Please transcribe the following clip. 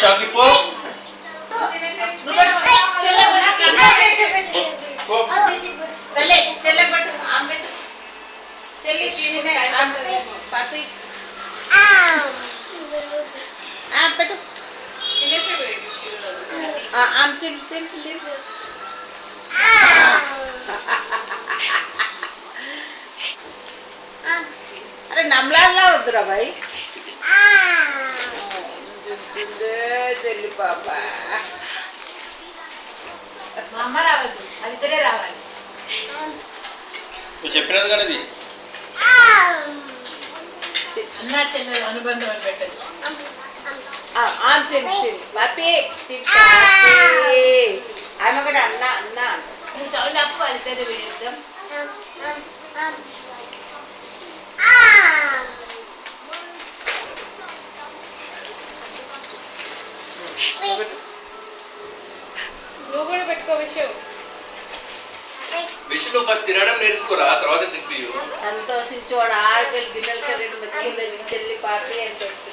చాకి పో अरे नमला वद्దురా भाई చెల్లి పాప మా అమ్మ రావద్దు అది ఇద్దరే రావాలి. నువ్వు చెప్పినది కానీ తీసి అన్నా చెల్లెలు అనుబంధం అని పెట్టచ్చు. పాపి ఆమె కూడా అన్న అన్న నువ్వు సౌండ్ అప్పు వాళ్ళిద్దరే వేద్దాం. నువ్వు కూడా పెట్టుకో విషయం. విషయం ఫస్ట్ తినడం నేర్చుకోరా, తర్వాత తిప్పి సంతోషించి వాడు ఆడకెళ్ళి గిన్నెలకి రెండు మెచ్చుకుంది చెల్లి పాపి అని చెప్తే